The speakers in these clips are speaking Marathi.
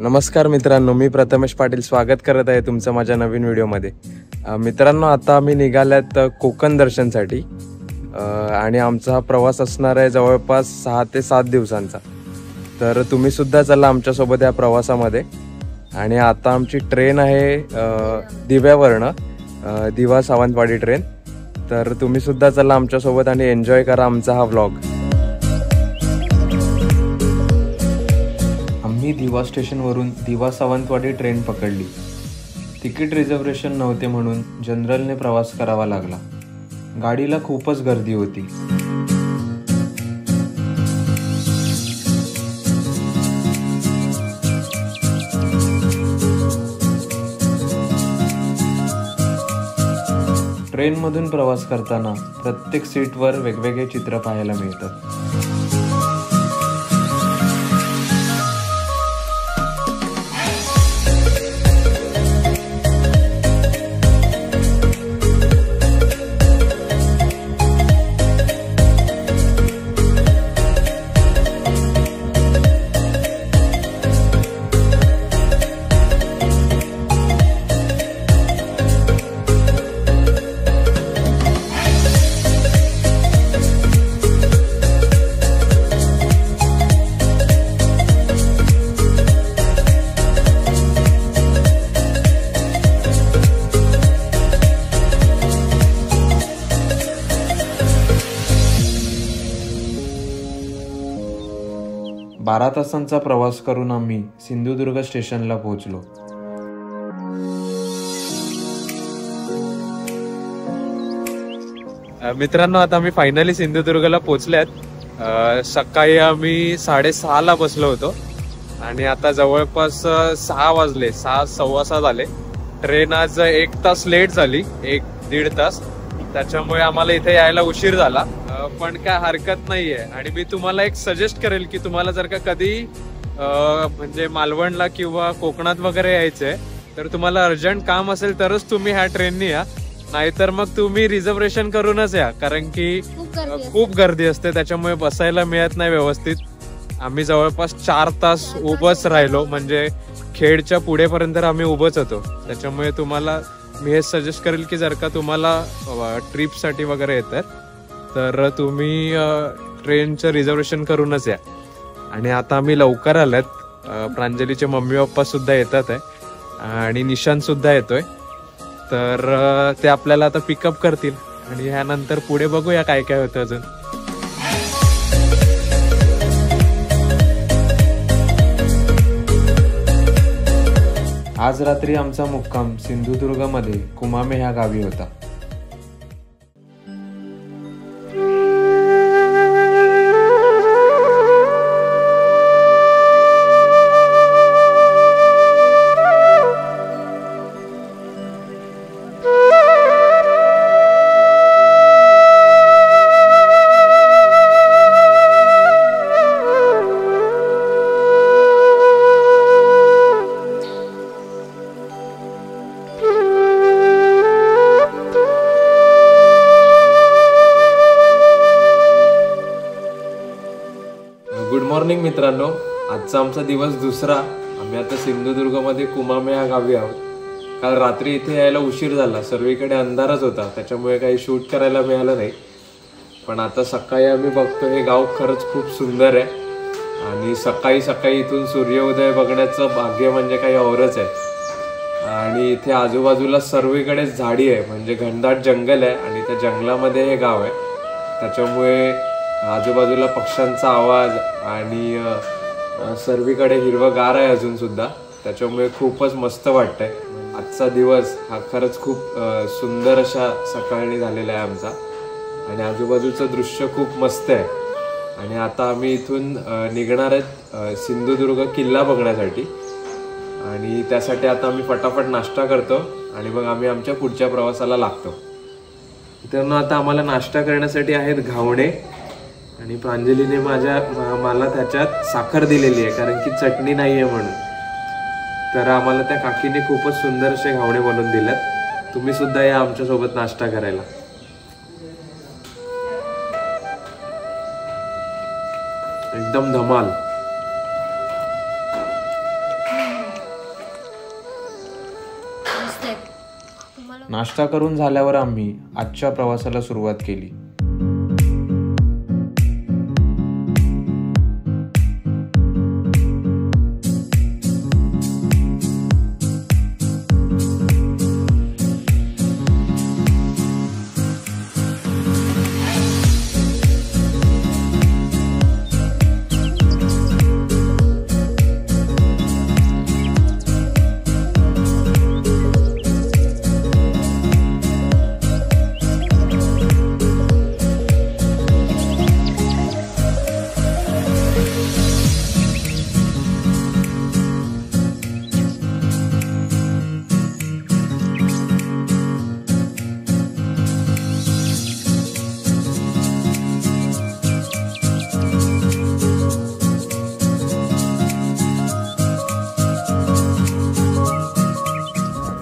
नमस्कार मित्रांनो, मी प्रथमेश पाटील स्वागत करत आहे तुमचं माझ्या नवीन व्हिडिओमध्ये। मित्रांनो, आता आम्ही निघाल्यात कोकण दर्शनसाठी आणि आमचा प्रवास असणार आहे जवळपास 6 ते 7 दिवसांचा। तर तुम्ही सुद्धा चला आमच्या सोबत या प्रवासामध्ये। आणि आता आमची ट्रेन आहे दिव्यावरनं, दिवा सावंतवाडी ट्रेन। तर तुम्ही सुद्धा चला आमच्या सोबत आणि एन्जॉय करा आमचा हा व्लॉग। आम्ही दिवा स्टेशनवरून दिवा सावंतवाडी ट्रेन पकडली। तिकीट रिझर्वेशन नव्हते म्हणून जनरलने प्रवास करावा लागला। गाडीला खूपच गर्दी होती। ट्रेनमधून प्रवास करताना प्रत्येक सीटवर वेगवेगळे चित्र पाहायला मिळतात। बारा तासांचा प्रवास करून आम्ही सिंधुदुर्ग स्टेशनला पोहोचलो। मित्रांनो, आता आम्ही फायनली सिंधुदुर्गला पोहोचल्यात। सकाळी आम्ही 6:30 ला बसलो होतो आणि आता जवळपास 6 वाजले, 6 सव्वा 6 झाले। ट्रेन आज 1 तास लेट झाली, 1-1.5 तास। त्याच्यामुळे आम्हाला इथे यायला उशीर झाला, पण काय हरकत नाहीये। आणि मी तुम्हाला एक सजेस्ट करेल की तुम्हाला जर का कधी म्हणजे मालवणला किंवा कोकणात वगैरे यायचंय तर तुम्हाला अर्जंट काम असेल तरच तुम्ही ह्या ट्रेननी या, नाहीतर मग तुम्ही रिझर्वेशन करूनच या, कारण की खूप गर्दी असते, त्याच्यामुळे बसायला मिळत नाही व्यवस्थित। आम्ही जवळपास 4 तास उभंच राहिलो, म्हणजे खेडच्या पुढेपर्यंत आम्ही उभंच होतो। त्याच्यामुळे तुम्हाला मी हे सजेस्ट करेल की जर का तुम्हाला ट्रिपसाठी वगैरे येतात तर तुम्ही ट्रेनचं रिझर्वेशन करूनच या। आणि आता आम्ही लवकर आल्यात, प्रांजलीचे मम्मी पप्पा सुद्धा येतात आहे आणि निशांत सुद्धा येतोय। तर ते आपल्याला आता पिकअप करतील आणि ह्यानंतर पुढे बघूया काय काय होतं अजून। आज रात्री आमचा मुक्काम सिंधुदुर्गमध्ये कुमामे ह्या गावी होता। गुड मॉर्निंग मित्रांनो, आजचा आमचा दिवस दुसरा। आम्ही आता सिंधुदुर्गमध्ये कुमामे ह्या गावी आहोत। काल रात्री इथे यायला उशीर झाला, सर्वीकडे अंधारच होता, त्याच्यामुळे काही शूट करायला मिळालं नाही। पण आता सकाळी आम्ही बघतो हे गाव खरंच खूप सुंदर आहे आणि सकाळी सकाळी इथून सूर्योदय बघण्याचं भाग्य म्हणजे काही औरच आहे। आणि इथे आजूबाजूला सर्वीकडे झाडी आहे, म्हणजे घनदाट जंगल आहे आणि त्या जंगलामध्ये हे गाव आहे। त्याच्यामुळे आजूबाजूला पक्ष्यांचा आवाज आणि सर्वीकडे हिरवगार आहे अजून सुद्धा, त्याच्यामुळे खूपच मस्त वाटतंय। आजचा दिवस हा खरंच खूप सुंदर अशा सकाळी झालेला आहे आमचा आणि आजूबाजूचं दृश्य खूप मस्त आहे। आणि आता आम्ही इथून निघणार आहेत सिंधुदुर्ग किल्ला बघण्यासाठी आणि त्यासाठी आता आम्ही फटाफट नाश्ता करतो आणि मग आम्ही आमच्या पुढच्या प्रवासाला लागतो। तर आता आम्हाला नाश्ता करण्यासाठी आहेत घावणे आणि प्रांजलीने मला त्याच्यात साखर दिलेली आहे, कारण की चटणी नाहीये म्हणून। तर आम्हाला त्या काकीने खूपच सुंदर असे घावणे बनवून दिलेत। तुम्ही सुद्धा या आमच्या सोबत नाश्ता करायला। एकदम धमाल। नाश्ता करून झाल्यावर आम्ही आजच्या प्रवासाला सुरुवात केली.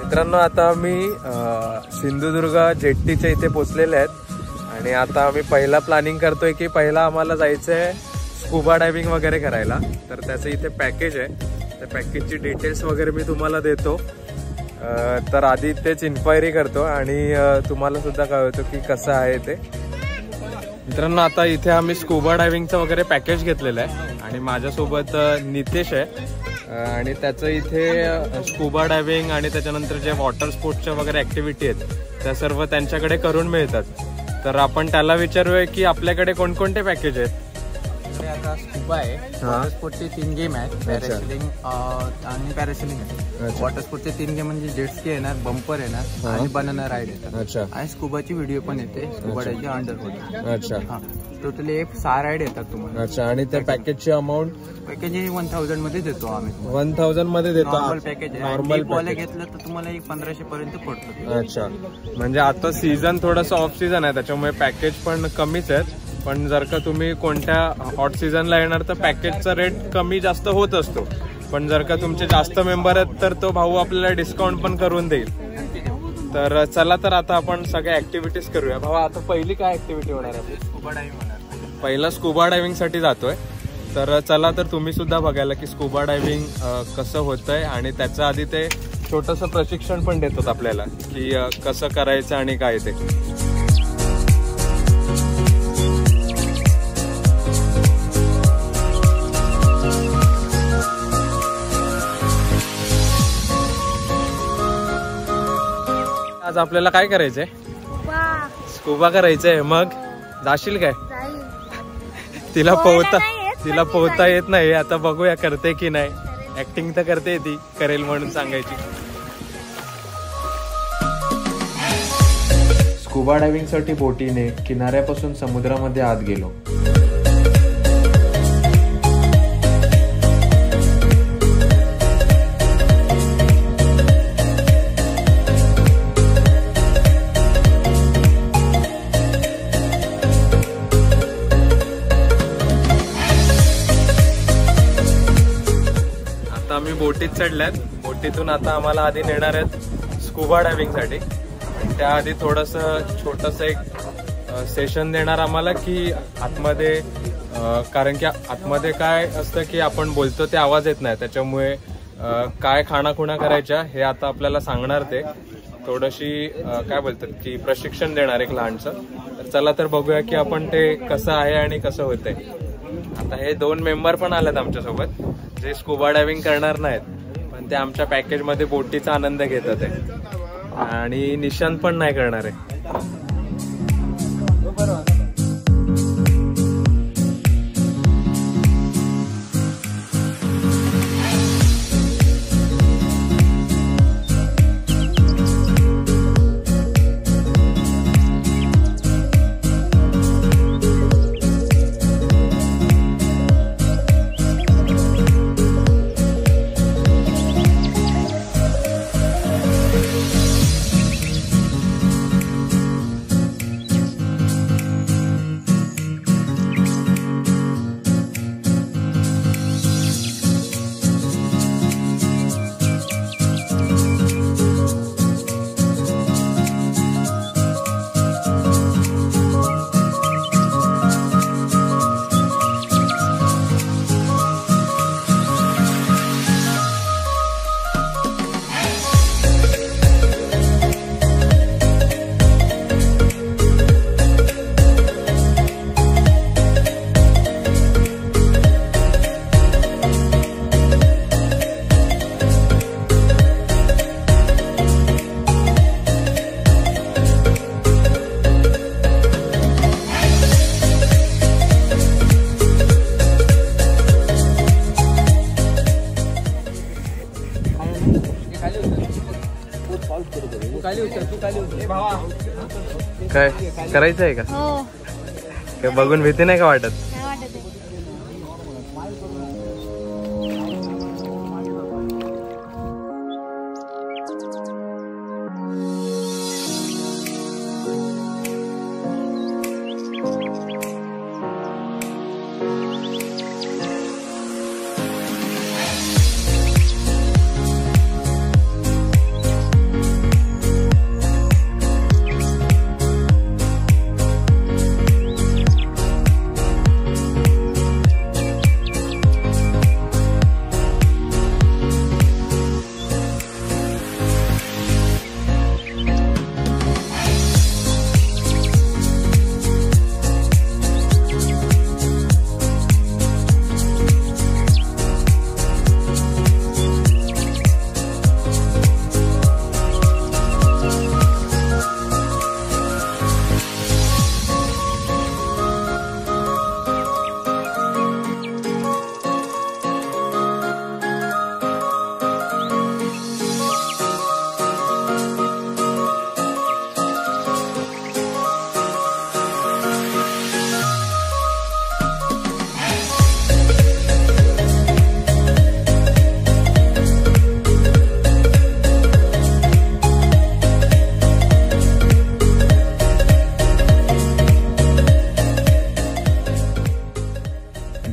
मित्रांनो, आता आम्ही सिंधुदुर्ग जेट्टीच्या इथे पोचलेले आहेत आणि आता आम्ही पहिला प्लॅनिंग करतोय की पहिला आम्हाला जायचंय स्कुबा डायव्हिंग वगैरे करायला. तर त्याचं इथे पॅकेज आहे, त्या पॅकेजची डिटेल्स वगैरे मी तुम्हाला देतो. तर आधी तेच इन्क्वायरी करतो आणि तुम्हाला सुद्धा कळवतो की कसं आहे ते. मित्रांनो, आता इथे आम्ही स्कुबा डायव्हिंगचं वगैरे पॅकेज घेतलेलं आहे आणि माझ्यासोबत नितेश आहे आणि त्याचं इथे स्कुबा डायव्हिंग आणि त्याच्यानंतर जे वॉटर स्पोर्ट्सच्या वगैरे ऍक्टिव्हिटी आहेत त्या सर्व त्यांच्याकडे करून मिळतात. तर आपण त्याला विचारूया की आपल्याकडे कोणकोणते पॅकेज आहेत. आता स्कुबा आहे, वॉटर स्पोर्टचे 3 गेम आहेत, पॅरासेलिंग आणि पॅरासेलिंग आहे. वॉटर स्पोर्टचे 3 गेम म्हणजे जेट स्की येणार, बंपर येणार आणि बनाना राईड येतात. अच्छा. आणि स्कुबाची व्हिडिओ पण येते, स्कुबा डायव्हिंग अंडर वॉटर. अच्छा. टोटली 6 राईड येतात तुम्हाला. अच्छा. आणि त्या पॅकेजची अमाऊंट? पॅकेज 1000 मध्ये देतो आम्ही. 1000 मध्ये देतो. नॉर्मल पॅकेज आहे. नॉर्मल वाले घेतलं तर तुम्हाला 1500 पर्यंत पडतो. अच्छा. म्हणजे आता सीझन थोडंसं ऑफ सीझन आहे त्याच्यामुळे पॅकेज पण कमीच आहेत. पण जर का तुम्ही कोणत्या हॉट सीझनला येणार तर पॅकेजचा रेट कमी जास्त होत असतो. पण जर का तुमचे जास्त मेंबर आहेत तर तो भाऊ आपल्याला डिस्काउंट पण करून देईल. तर चला, तर आता आपण सगळ्या ऍक्टिव्हिटीज करूया. भाऊ, आता पहिली काय ऍक्टिव्हिटी होणार आहे? स्कुबा डायव्हिंग होणार. पहिला स्कुबा डायव्हिंग साठी जातोय. तर चला, तर तुम्ही सुद्धा बघायला की स्कुबा डायव्हिंग कसं होतंय आणि त्याच्या आधी ते छोटंसं प्रशिक्षण पण देतात आपल्याला की कसं करायचं आणि काय ते. आज आपल्याला काय करायचंय? स्कुबा करायचंय. मग जाशील काय? तिला पोहता येत नाही. आता बघूया करते की नाही. ऍक्टिंग तर करते, ती करेल म्हणून सांगायची. स्कुबा डायव्हिंग साठी बोटीने किनाऱ्यापासून समुद्रामध्ये आत गेलो. आम्ही बोटीत चढल्यात. बोटीतून आता आम्हाला आधी नेणार आहेत स्कुबा डायव्हिंग साठी. त्याआधी छोटस एक सेशन देणार आम्हाला की आतमध्ये, कारण की आतमध्ये काय असतं की आपण बोलतो ते आवाज येत नाही, त्याच्यामुळे काय खाणाखुणा करायच्या हे आता आपल्याला सांगणार. ते थोडीशी काय बोलतात की प्रशिक्षण देणार एक लहानसं. तर चला, तर बघूया की आपण ते कसं आहे आणि कसं होतंय. आता हे 2 मेंबर पण आलेत आमच्यासोबत जे स्कुबा डायव्हिंग करणार नाहीत, पण ते आमच्या पॅकेज मध्ये बोटीचा आनंद घेतात आहे. आणि निशांत पण नाही करणार आहे. काय करायचं आहे का? हो काय बघून भीती नाही का वाटत? काय वाटत आहे?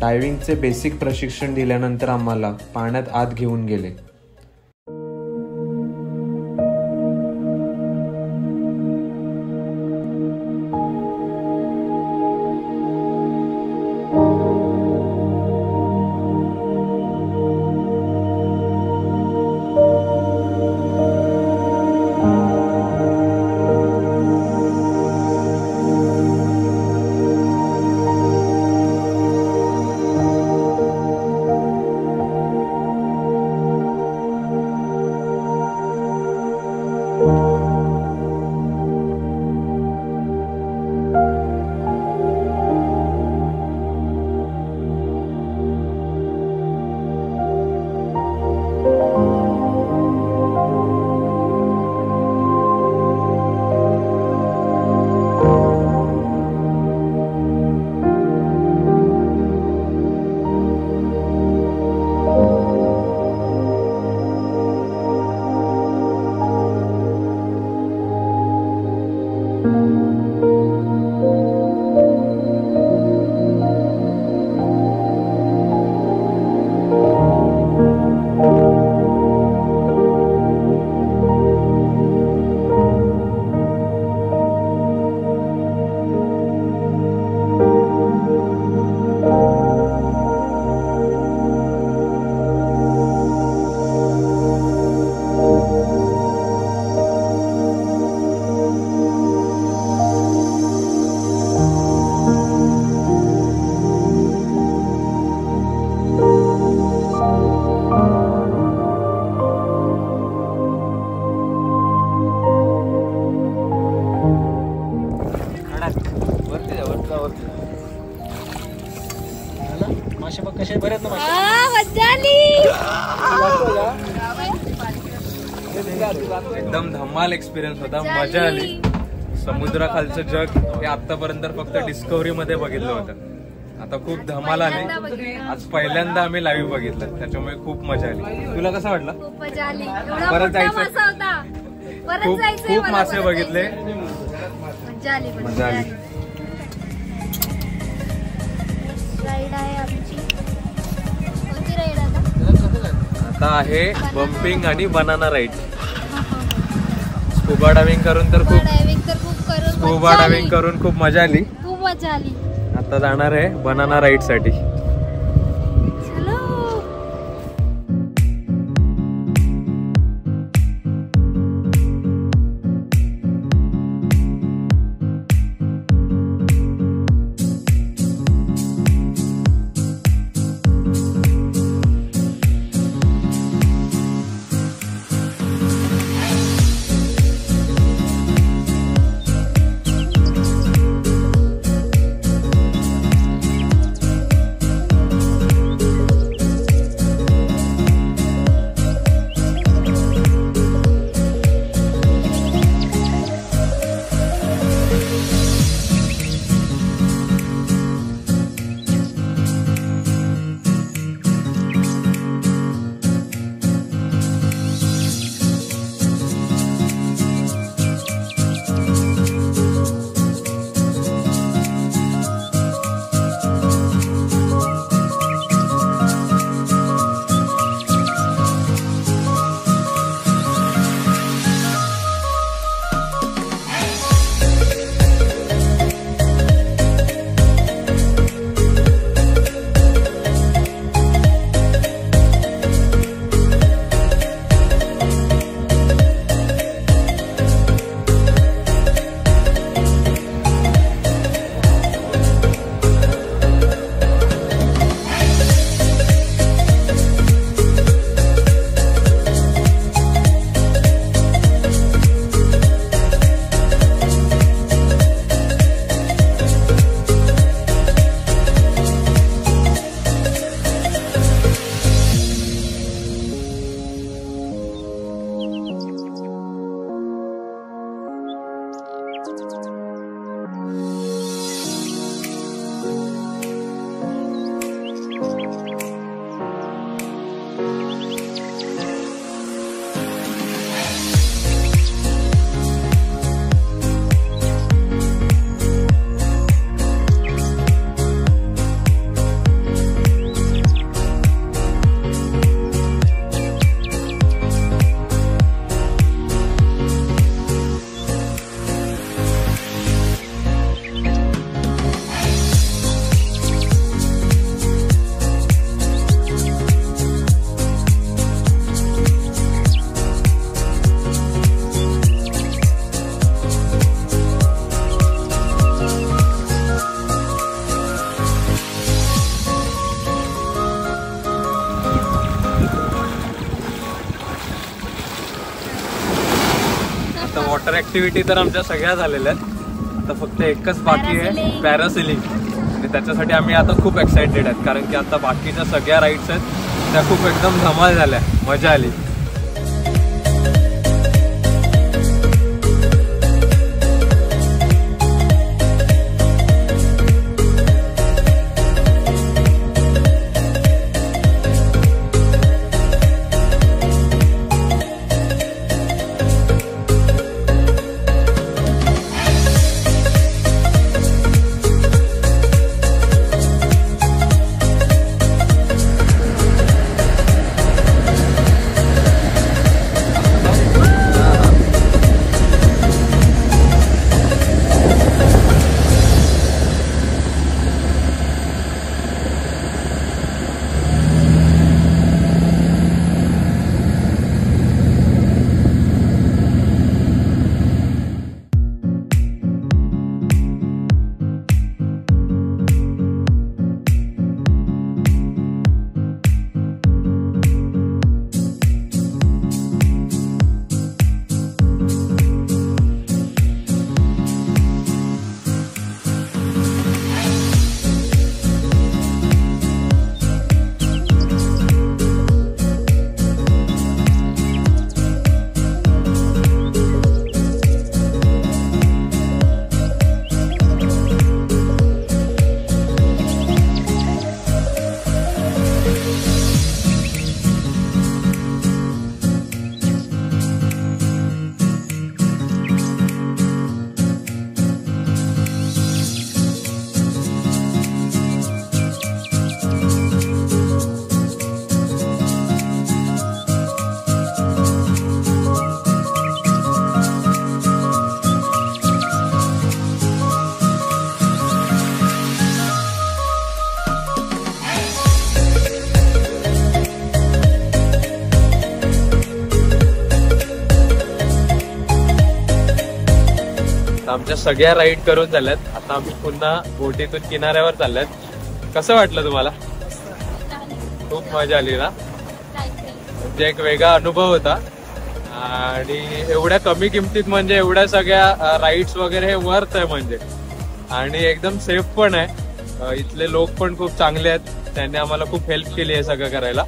डायव्हिंगचे बेसिक प्रशिक्षण दिल्यानंतर आम्हाला पाण्यात आत घेऊन गेले. एकदम धमाल एक्सपिरियन्स होता, मजा आली. समुद्राखालचं जग हे आतापर्यंत फक्त डिस्कव्हरी मध्ये बघितलं होतं. आता खूप धमाल आली. आज पहिल्यांदा आम्ही लाईव्ह बघितलं, त्याच्यामुळे खूप मजा आली. तुला कसं वाटलं? खूप मजा आली. परत जायचं. खूप मासे बघितले, मजा आली. मजा आली. राईड आहे आमची. कोणती राईड आता? आता आहे बम्पिंग आणि बनाना राईड. स्कुबा डायव्हिंग करून तर खूप मजा आली. खूप मजा आली. आता जाणार आहे बनाना राईड साठी. वॉटर ऍक्टिव्हिटी तर आमच्या सगळ्या झालेल्या आहेत. आता फक्त एकच बाकी आहे, पॅरासेलिंग. आणि त्याच्यासाठी आम्ही आता खूप एक्साइटेड आहेत, कारण की आता बाकीच्या सगळ्या राईड्स आहेत त्या खूप एकदम धमाल झाल्या, मजा आली. आमच्या सगळ्या राईड करून झाल्यात. आता आम्ही पुन्हा बोटीतून किनाऱ्यावर चालल्यात. कसं वाटलं तुम्हाला? खूप मजा आली ना? म्हणजे एक वेगळा अनुभव होता. आणि एवढ्या कमी किमतीत म्हणजे एवढ्या सगळ्या राईड्स वगैरे हे वर्थ आहे म्हणजे. आणि एकदम सेफ पण आहे. इथले लोक पण खूप चांगले आहेत, त्यांनी आम्हाला खूप हेल्प केली आहे सगळं करायला.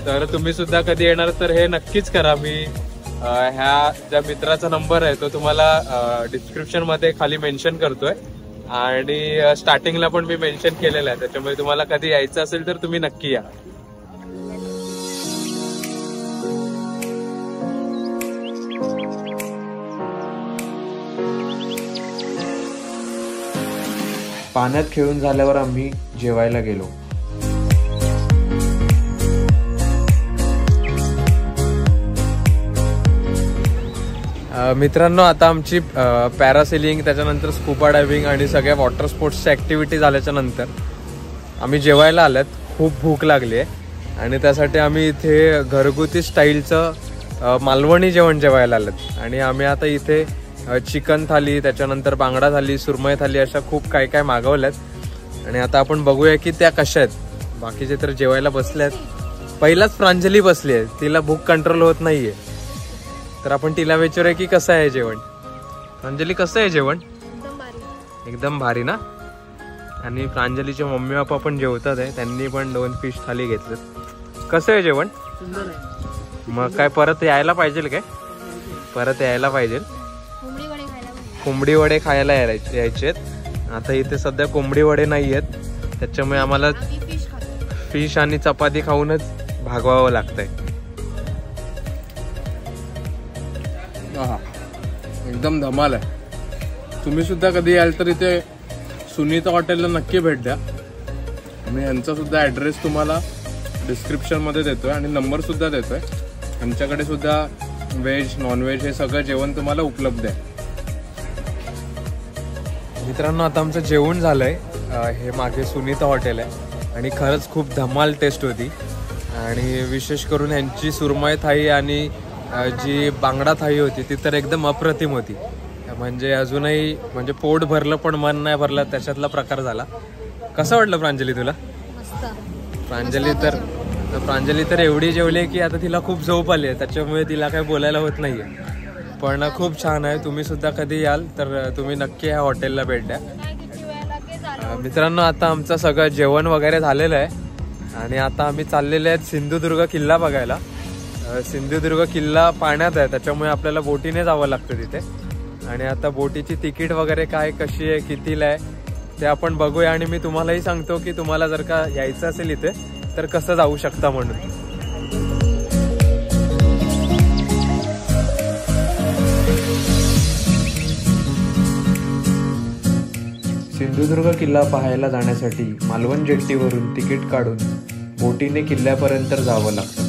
तर तुम्ही सुद्धा कधी येणार तर हे नक्कीच करा. मी ह्या ज्या मित्राचा नंबर आहे तो तुम्हाला डिस्क्रिप्शन मध्ये खाली मेन्शन करतोय आणि स्टार्टिंगला पण मी मेन्शन केलेलं आहे. त्याच्यामुळे तुम्हाला कधी यायचं असेल तर तुम्ही नक्की या. पाण्यात खेळून झाल्यावर आम्ही जेवायला गेलो. मित्रांनो, आता आमची पॅरासेलिंग, त्याच्यानंतर स्कुबा डायव्हिंग आणि सगळ्या वॉटर स्पोर्ट्सच्या ऍक्टिव्हिटी झाल्याच्या नंतर आम्ही जेवायला आल्यात. खूप भूक लागली आहे आणि त्यासाठी आम्ही इथे घरगुती स्टाईलचं मालवणी जेवण जेवायला आल्यात. आणि आम्ही आता इथे चिकन थाली, त्याच्यानंतर बांगडा थाली, सुरमई थाली अशा खूप काय काय मागवल्यात. आणि आता आपण बघूया की त्या कशा आहेत. बाकीचे तर जेवायला बसल्यात. पहिलाच प्रांजली बसली आहे, तिला भूक कंट्रोल होत नाहीये. तर आपण तिला विचारूया की कसं आहे जेवण. प्रांजली, कसं आहे जेवण? एकदम भारी ना? आणि प्रांजलीचे मम्मी पप्पा पण जेवतात आहे, त्यांनी पण 2 फिश थाली घेतलेत. कसं आहे जेवण? मग काय परत यायला पाहिजे काय? परत यायला पाहिजे. कोंबडी वडे खायला यायचेत. आता इथे सध्या कोंबडी वडे नाही आहेत, त्याच्यामुळे आम्हाला फिश आणि चपाती खाऊनच भागवावं लागतंय. एकदम धमाल आहे. तुम्ही सुद्धा कधी याल तर इथे सुनीता हॉटेलला नक्की भेट द्या. मी यांचा सुद्धा ॲड्रेस तुम्हाला डिस्क्रिप्शनमध्ये देतोय आणि नंबर सुद्धा देतोय. यांच्याकडे सुद्धा व्हेज नॉनव्हेज हे सगळं जेवण तुम्हाला उपलब्ध आहे. मित्रांनो, आता आमचं जेवण झालंय. हे मागे सुनीता हॉटेल आहे आणि खरंच खूप धमाल टेस्ट होती. आणि विशेष करून यांची सुरमई थाळी आणि जी बांगडा थाळी होती ती तर एकदम अप्रतिम होती. म्हणजे अजूनही म्हणजे पोट भरलं पण मन नाही भरलं, त्याच्यातला प्रकार झाला. कसं वाटलं प्रांजली तुला? प्रांजली तर एवढी जेवली की आता तिला खूप झोप आली आहे, त्याच्यामुळे तिला काही बोलायला होत नाहीये. पण खूप छान आहे. तुम्ही सुद्धा कधी याल तर तुम्ही नक्की ह्या हॉटेलला भेट द्या. मित्रांनो, आता आमचं सगळं जेवण वगैरे झालेलं आहे आणि आता आम्ही चाललेले आहेत सिंधुदुर्ग किल्ला बघायला. सिंधुदुर्ग किल्ला पाण्यात आहे, त्याच्यामुळे आपल्याला बोटीने जावं लागतं तिथे. आणि आता बोटीची तिकीट वगैरे काय, कशी आहे, कितीला आहे ते आपण बघूया. आणि मी तुम्हालाही सांगतो की तुम्हाला जर का यायचं असेल इथे तर कसं जाऊ शकता म्हणून. सिंधुदुर्ग किल्ला पाहायला जाण्यासाठी मालवण जेट्टीवरून तिकीट काढून बोटीने किल्ल्यापर्यंत जावं लागतं.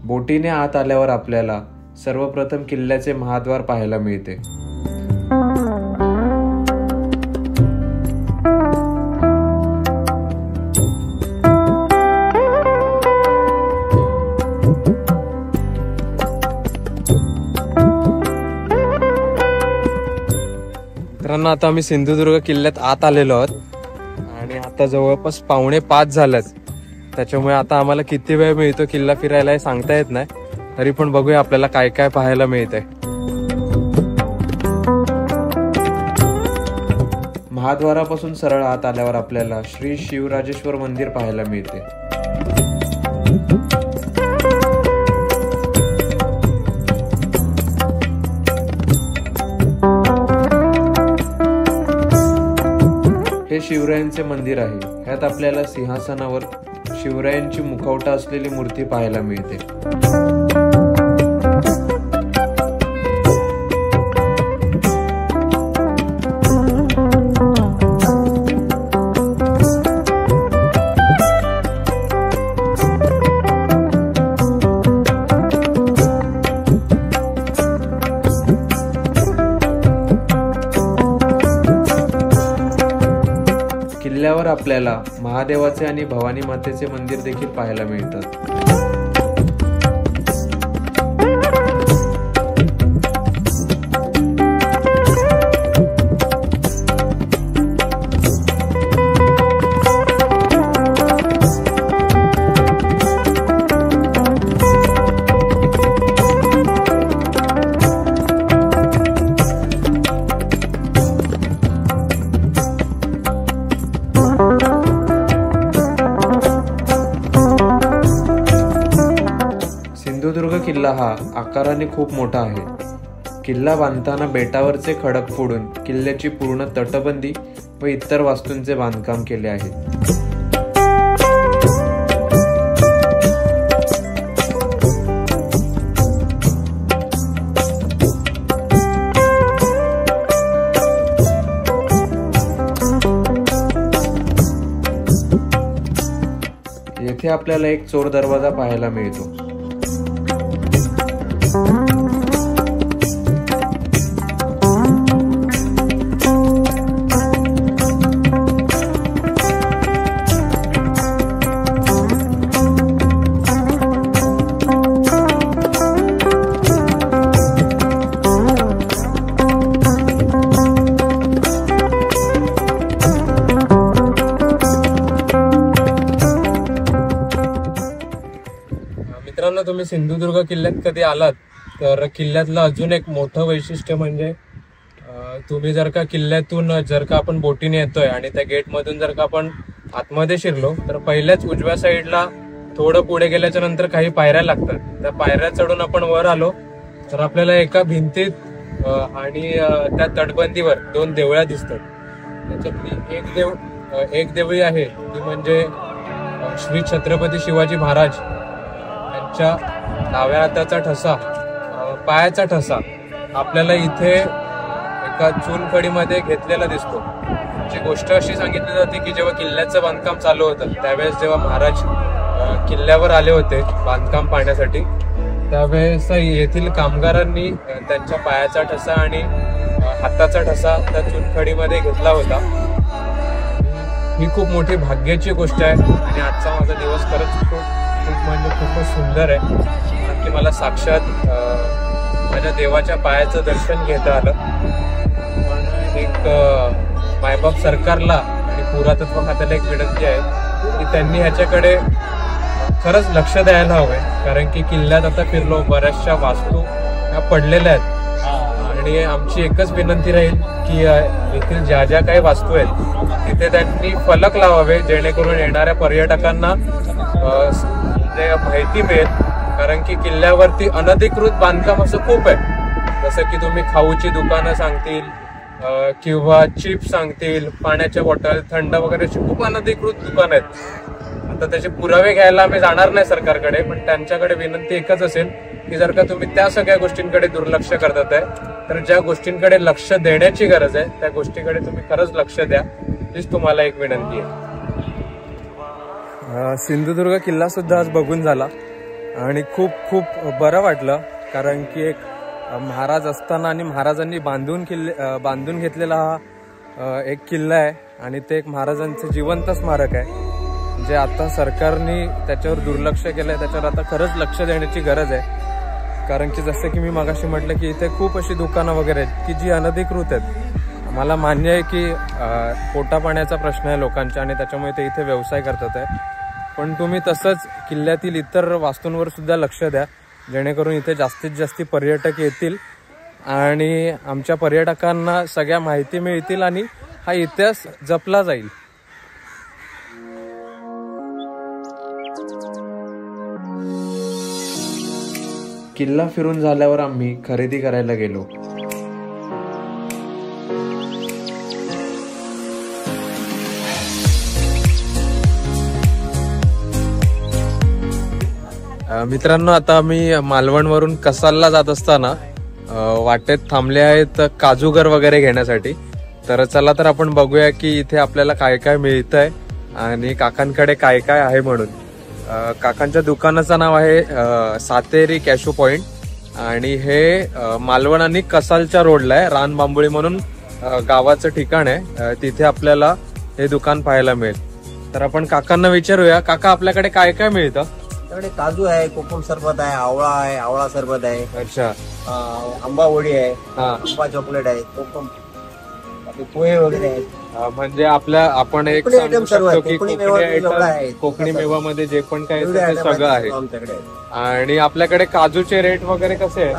बोटीने आत आल्यावर आपल्याला सर्वप्रथम किल्ल्याचे महाद्वार पाहायला मिळते. मित्रांनो, आता आम्ही सिंधुदुर्ग किल्ल्यात आत आलेलो आहोत आणि आता जवळपास 4:45 झाल्यात. त्याच्यामुळे आता आम्हाला किती वेळ मिळतो किल्ला फिरायला हे सांगता येत नाही. तरी पण बघूया आपल्याला काय काय पाहायला मिळतंय. महाद्वारापासून सरळ आत आल्यावर आपल्याला श्री शिवराजेश्वर मंदिर पाहायला मिळते. हे शिवरायांचे मंदिर आहे. ह्यात आपल्याला सिंहासनावर शिवरायांची मुखवटा असलेली मूर्ती पाहायला मिळते. किल्ल्यावर आपल्याला महादेवाचे आणि भवानी मातेचे मंदिर देखील पाहायला मिळतात. सिंधुदुर्ग किल्ला हा आकाराने खूप मोठा आहे. किल्ला बांधताना बेटावरचे खडक फोडून किल्ल्याची पूर्ण तटबंदी व इतर वास्तूंचे बांधकाम केले आहे. येथे आपल्याला एक चोर दरवाजा पाहायला मिळतो. मित्रांनो, तुम्ही सिंधुदुर्ग किल्ल्यात कधी आलात तर किल्ल्यातलं अजून एक मोठं वैशिष्ट्य म्हणजे तुम्ही जर का किल्ल्यातून जर का आपण बोटीने येतोय आणि त्या गेटमधून जर का आपण आतमध्ये शिरलो तर पहिल्याच उजव्या साईडला थोडं पुढे गेल्याच्या नंतर काही पायऱ्या लागतात. त्या पायऱ्या चढून आपण वर आलो तर आपल्याला एका भिंतीत आणि त्या तटबंदीवर 2 देवळ्या दिसतात. त्याच्यातली एक देवळी आहे ती म्हणजे श्री छत्रपती शिवाजी महाराज यांच्या डाव्या हाताचा ठसा, पायाचा ठसा आपल्याला इथे एका चुनखडीमध्ये घेतलेला दिसतो. ची गोष्ट अशी सांगितली जाते की जेव्हा किल्ल्याचं बांधकाम चालू होतं त्यावेळेस जेव्हा महाराज किल्ल्यावर आले होते बांधकाम पाहण्यासाठी, त्यावेळेस येथील कामगारांनी त्यांच्या पायाचा ठसा आणि हाताचा ठसा त्या चुनखडीमध्ये घेतला होता. ही खूप मोठी भाग्याची गोष्ट आहे आणि आजचा माझा दिवस खरंच खूपच सुंदर आहे, कारण की मला साक्षात माझ्या देवाच्या पायाचं दर्शन घेता आलं. पण एक मायबाप सरकारला आणि पुरातत्व खात्याला एक विनंती आहे की त्यांनी ह्याच्याकडे खरंच लक्ष द्यायला हवंय, कारण की किल्ल्यात आता फिरलो, बऱ्याचशा वास्तू ह्या पडलेल्या आहेत आणि आमची एकच विनंती राहील की येथील ज्या ज्या काही वास्तू आहेत तिथे त्यांनी फलक लावावे, जेणेकरून येणाऱ्या पर्यटकांना माहिती मिळेल. कारण की किल्ल्यावरती अनधिकृत बांधकाम असं खूप आहे, जसं की तुम्ही खाऊची दुकानं सांगतील किंवा चिप्स सांगतील, पाण्याच्या बॉटल, थंड वगैरे अशी खूप अनधिकृत दुकानं आहेत. आता त्याचे पुरावे घ्यायला आम्ही जाणार नाही सरकारकडे, पण त्यांच्याकडे विनंती एकच असेल की जर का तुम्ही त्या सगळ्या गोष्टींकडे दुर्लक्ष करतात आहे तर ज्या गोष्टींकडे लक्ष देण्याची गरज आहे त्या गोष्टीकडे तुम्ही खरंच लक्ष द्या, हीच तुम्हाला एक विनंती आहे. सिंधुदुर्ग किल्ला सुद्धा आज बघून झाला आणि खूप खूप बरं वाटलं, कारण की एक महाराज असताना आणि महाराजांनी बांधून घेतलेला हा एक किल्ला आहे आणि ते एक महाराजांचे जिवंत स्मारक आहे. जे आता सरकारने त्याच्यावर दुर्लक्ष केलंय, त्याच्यावर आता खरंच लक्ष देण्याची गरज आहे. कारण की जसं की मी मगाशी म्हटलं की इथे खूप अशी दुकानं वगैरे आहेत की जी अनधिकृत आहेत. मला मान्य आहे की पोटा पाण्याचा प्रश्न आहे लोकांचा आणि त्याच्यामुळे ते इथे व्यवसाय करतात आहे, पण तुम्ही तसंच किल्ल्यातील इतर वास्तूंवर सुद्धा लक्ष द्या, जेणेकरून इथे जास्तीत जास्त पर्यटक येतील आणि आमच्या पर्यटकांना सगळ्या माहिती मिळतील आणि हा इतिहास जपला जाईल. किल्ला फिरून झाल्यावर आम्ही खरेदी करायला गेलो. मित्रांनो, आता आम्ही मालवणवरून कसालला जात असताना वाटेत थांबले आहेत काजूगर वगैरे घेण्यासाठी. तर चला तर आपण बघूया की इथे आपल्याला काय काय मिळतंय आणि काकांकडे काय काय आहे म्हणून. काकांच्या दुकानाचं नाव आहे सातेरी कॅशू पॉइंट आणि हे मालवण आणि कसालच्या रोडला आहे. रानबांबुळी म्हणून गावाचं ठिकाण आहे, तिथे आपल्याला हे दुकान पाहायला मिळेल. तर आपण काकांना विचारूया, काका आपल्याकडे काय काय मिळतं? आपल्याकडे काजू आहे, कोकम सरबत आहे, आवळा सरबत आहे. अच्छा. आंबा वडी आहे, आंबा चॉकलेट आहे, कोकम पोहे वगैरे आहेत. म्हणजे आपण एक सांगू शकतो की कोकणी मेवामध्ये जे पण काय ते सगळं आहे. आणि आपल्याकडे काजूचे रेट वगैरे कसे आहे?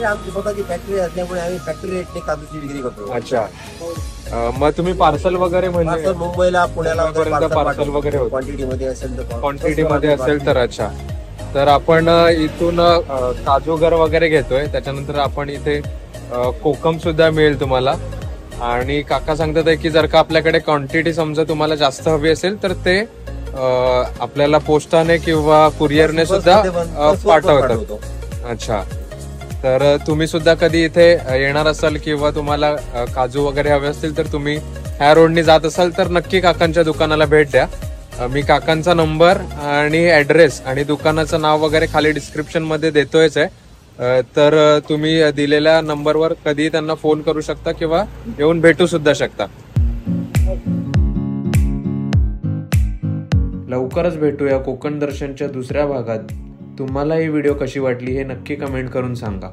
आमची स्वतःची फॅक्टरी असल्यामुळे आम्ही फॅक्टरी रेटने काजूची विक्री करतो. अच्छा. मग तुम्ही पार्सल वगैरे म्हणजे मुंबईला, पुण्याला पार्सल वगैरे क्वांटिटीमध्ये असेल तर. अच्छा. तर आपण इथून काजूगर वगैरे घेतोय, त्याच्यानंतर आपण इथे कोकम सुद्धा मिळेल तुम्हाला. आणि काका सांगतात आहे की जर का आपल्याकडे क्वांटिटी समजा तुम्हाला जास्त हवी असेल तर ते आपल्याला पोस्टाने किंवा कुरिअरने सुद्धा पाठवतात. अच्छा. तर तुम्ही सुद्धा कधी इथे येणार असाल किंवा तुम्हाला काजू वगैरे हवे असतील तर तुम्ही ह्या रोडनी जात असाल तर नक्की काकांच्या दुकानाला भेट द्या. मी काकांचा नंबर आणि ऍड्रेस आणि दुकानाचं नाव वगैरे खाली डिस्क्रिप्शन मध्ये देतोयच आहे. तर तुम्ही दिलेल्या नंबरवर कधी त्यांना फोन करू शकता किंवा येऊन भेटू सुद्धा शकता. लवकरच भेटूया कोकण दर्शनच्या दुसऱ्या भागात. तुम्हाला ही व्हिडिओ कशी वाटली हे नक्की कमेंट करून सांगा.